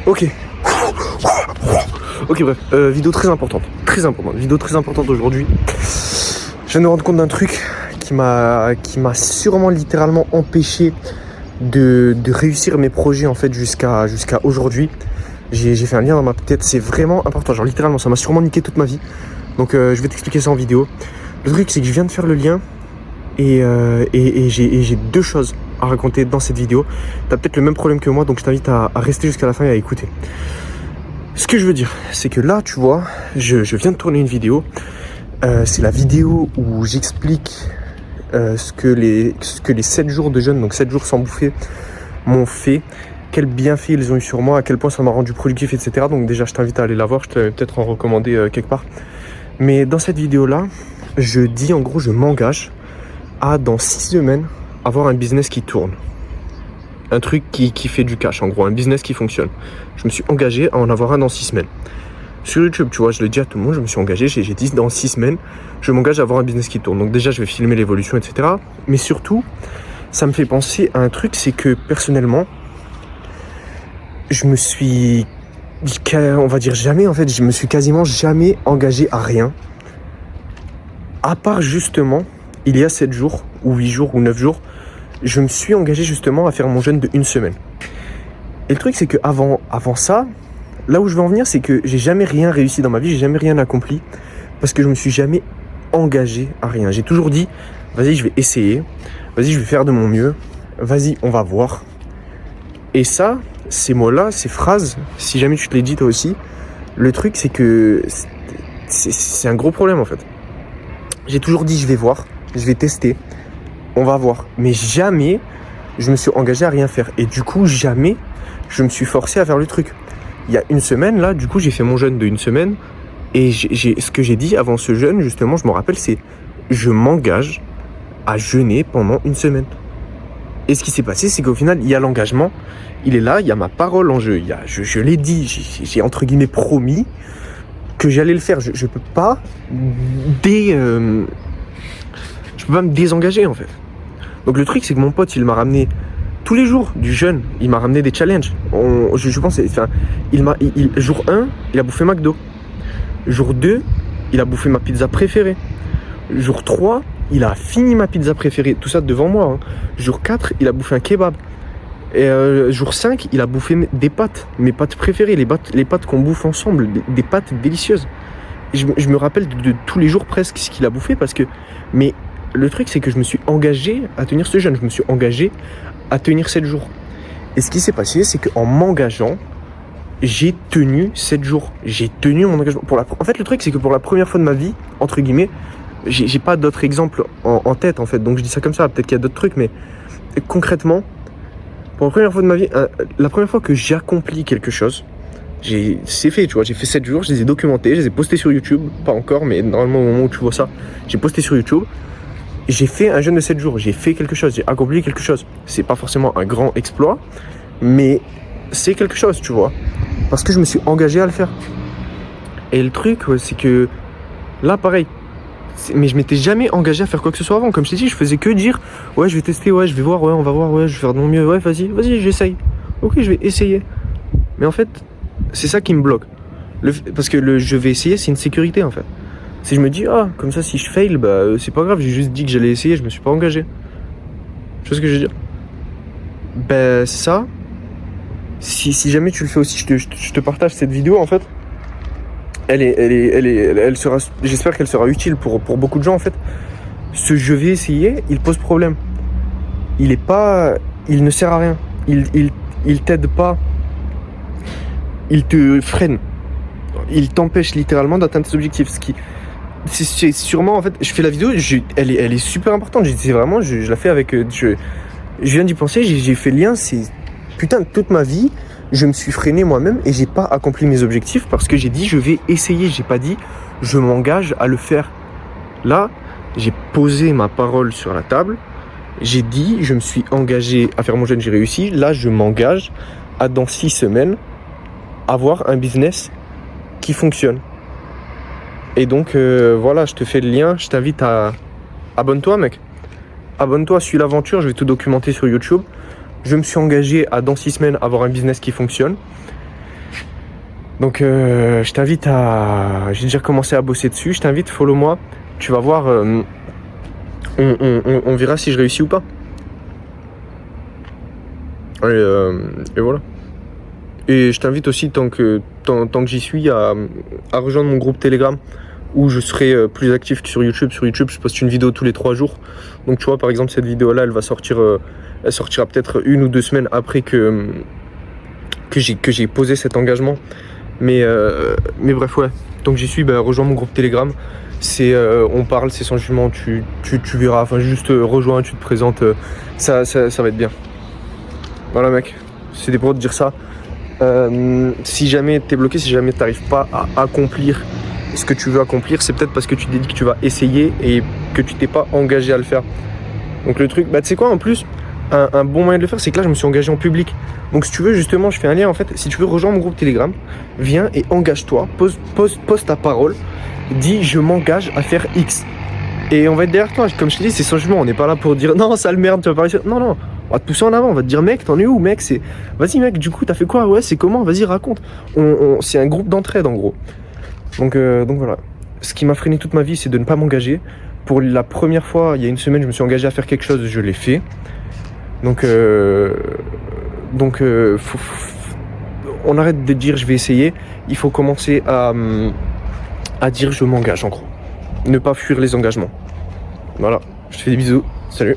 Ok. Ok, bref. Vidéo très importante. Vidéo très importante aujourd'hui. Je viens de me rendre compte d'un truc qui m'a sûrement littéralement empêché de réussir mes projets en fait jusqu'à aujourd'hui. J'ai fait un lien dans ma tête. C'est vraiment important. Genre littéralement, ça m'a sûrement niqué toute ma vie. Donc je vais t'expliquer ça en vidéo. Le truc, c'est que je viens de faire le lien et j'ai deux choses à raconter dans cette vidéo. T'as peut-être le même problème que moi, donc je t'invite à rester jusqu'à la fin et à écouter. Ce que je veux dire, c'est que là, tu vois, je viens de tourner une vidéo. C'est la vidéo où j'explique ce que les 7 jours de jeûne, donc 7 jours sans bouffer, m'ont fait. Quels bienfaits ils ont eu sur moi, à quel point ça m'a rendu productif, etc. Donc déjà, je t'invite à aller la voir, je te vais peut-être en recommander quelque part. Mais dans cette vidéo-là, je dis en gros, je m'engage à, dans 6 semaines, avoir un business qui tourne. Un truc qui fait du cash, en gros, un business qui fonctionne. Je me suis engagé à en avoir un dans 6 semaines. Sur YouTube, tu vois, je le dis à tout le monde, je me suis engagé, j'ai dit dans 6 semaines, je m'engage à avoir un business qui tourne. Donc déjà, je vais filmer l'évolution, etc. Mais surtout, ça me fait penser à un truc, c'est que personnellement, je me suis, on va dire jamais, en fait, je me suis quasiment jamais engagé à rien. À part justement, il y a 7 jours, ou 8 jours, ou 9 jours, je me suis engagé justement à faire mon jeûne de 1 semaine. Et le truc, c'est que avant ça, là où je veux en venir, c'est que j'ai jamais rien réussi dans ma vie, j'ai jamais rien accompli, parce que je me suis jamais engagé à rien. J'ai toujours dit, vas-y, je vais essayer, vas-y, je vais faire de mon mieux, vas-y, on va voir. Et ça, ces mots-là, ces phrases, si jamais tu te les dis toi aussi, le truc, c'est que c'est un gros problème en fait. J'ai toujours dit, je vais voir, je vais tester, on va voir. Mais jamais, je me suis engagé à rien faire. Et du coup, jamais, je me suis forcé à faire le truc. Il y a 1 semaine, là, du coup, j'ai fait mon jeûne de 1 semaine. Et ce que j'ai dit avant ce jeûne, justement, je me rappelle, c'est je m'engage à jeûner pendant 1 semaine. Et ce qui s'est passé, c'est qu'au final, il y a l'engagement. Il est là, il y a ma parole en jeu. Je l'ai dit, j'ai entre guillemets promis que j'allais le faire. Je peux pas me désengager, en fait. Donc le truc, c'est que mon pote, il m'a ramené tous les jours du jeûne, il m'a ramené des challenges. Je pense, enfin, jour 1, il a bouffé McDo. Jour 2, il a bouffé ma pizza préférée. Jour 3, il a fini ma pizza préférée. Tout ça devant moi. Hein. Jour 4, il a bouffé un kebab. Et jour 5, il a bouffé des pâtes. Mes pâtes préférées, les pâtes qu'on bouffe ensemble. Des pâtes délicieuses. Et je me rappelle de tous les jours presque ce qu'il a bouffé parce que... Mais le truc, c'est que je me suis engagé à tenir ce jeûne. Je me suis engagé à tenir 7 jours. Et ce qui s'est passé, c'est qu'en m'engageant, j'ai tenu 7 jours. J'ai tenu mon engagement. En fait, le truc, c'est que pour la première fois de ma vie, entre guillemets, j'ai pas d'autres exemples en tête, en fait. Donc, je dis ça comme ça. Peut-être qu'il y a d'autres trucs, mais concrètement, pour la première fois de ma vie, la première fois que j'ai accompli quelque chose, c'est fait, tu vois. J'ai fait 7 jours, je les ai documentés, je les ai postés sur YouTube. Pas encore, mais normalement, au moment où tu vois ça, j'ai posté sur YouTube. J'ai fait un jeûne de 7 jours, j'ai fait quelque chose, j'ai accompli quelque chose. C'est pas forcément un grand exploit, mais c'est quelque chose, tu vois. Parce que je me suis engagé à le faire. Et le truc, ouais, c'est que là, pareil. Mais je m'étais jamais engagé à faire quoi que ce soit avant. Comme je t'ai dit, je faisais que dire, ouais, je vais tester, ouais, je vais voir, ouais, on va voir, ouais, je vais faire de mon mieux, ouais, vas-y, j'essaye. Ok, je vais essayer. Mais en fait, c'est ça qui me bloque. Parce que je vais essayer, c'est une sécurité, en fait. Si je me dis, ah, comme ça, si je fail, bah, c'est pas grave, j'ai juste dit que j'allais essayer, je me suis pas engagé. Tu vois ce que je veux dire? Ben, ça, si jamais tu le fais aussi, je te partage cette vidéo, en fait. Elle sera, j'espère qu'elle sera utile pour beaucoup de gens, en fait. Ce je vais essayer, il pose problème. Il ne sert à rien. Il t'aide pas. Il te freine. Il t'empêche littéralement d'atteindre tes objectifs. C'est sûrement, en fait, je fais la vidéo, elle est super importante. C'est vraiment, je la fais avec, je viens d'y penser, j'ai fait le lien, c'est putain, toute ma vie, je me suis freiné moi-même et j'ai pas accompli mes objectifs parce que j'ai dit je vais essayer, j'ai pas dit je m'engage à le faire. Là, j'ai posé ma parole sur la table, j'ai dit je me suis engagé à faire mon jeûne, j'ai réussi. Là, je m'engage à dans 6 semaines avoir un business qui fonctionne. Et donc voilà, je te fais le lien, je t'invite à... Abonne-toi, mec. Abonne-toi, suis l'aventure, je vais tout documenter sur YouTube. Je me suis engagé à dans 6 semaines avoir un business qui fonctionne. Donc je t'invite à... J'ai déjà commencé à bosser dessus. Je t'invite, follow moi. Tu vas voir, on verra si je réussis ou pas. Et voilà. Et je t'invite aussi, tant que j'y suis, à rejoindre mon groupe Telegram où je serai plus actif que sur YouTube. Sur YouTube, je poste une vidéo tous les 3 jours. Donc tu vois, par exemple, cette vidéo-là, elle va sortir, elle sortira peut-être 1 ou 2 semaines après que j'ai posé cet engagement. Mais bref, ouais. Donc j'y suis, rejoins mon groupe Telegram. C'est, on parle, c'est sans jugement, tu verras. Enfin, juste rejoins, tu te présentes. Ça va être bien. Voilà, mec. C'était pour te dire ça. Si jamais t'es bloqué, si jamais t'arrives pas à accomplir ce que tu veux accomplir, c'est peut-être parce que tu t'es dit que tu vas essayer et que tu t'es pas engagé à le faire. Donc le truc, tu sais quoi, en plus, un bon moyen de le faire, c'est que là je me suis engagé en public. Donc si tu veux, justement, je fais un lien en fait. Si tu veux rejoindre mon groupe Telegram, viens et engage-toi, pose ta parole, dis je m'engage à faire X. Et on va être derrière toi, comme je te dis, c'est sans jugement, on n'est pas là pour dire non, sale merde, tu vas pas réussir. Non, non, on va te pousser en avant, on va te dire mec, t'en es où mec, c'est... Vas-y mec, du coup, t'as fait quoi? Ouais, c'est comment? Vas-y, raconte. C'est un groupe d'entraide en gros. Donc voilà. Ce qui m'a freiné toute ma vie, c'est de ne pas m'engager. Pour la première fois, il y a 1 semaine, je me suis engagé à faire quelque chose, je l'ai fait. Donc on arrête de dire je vais essayer. Il faut commencer à dire je m'engage en gros. Ne pas fuir les engagements. Voilà, je te fais des bisous. Salut.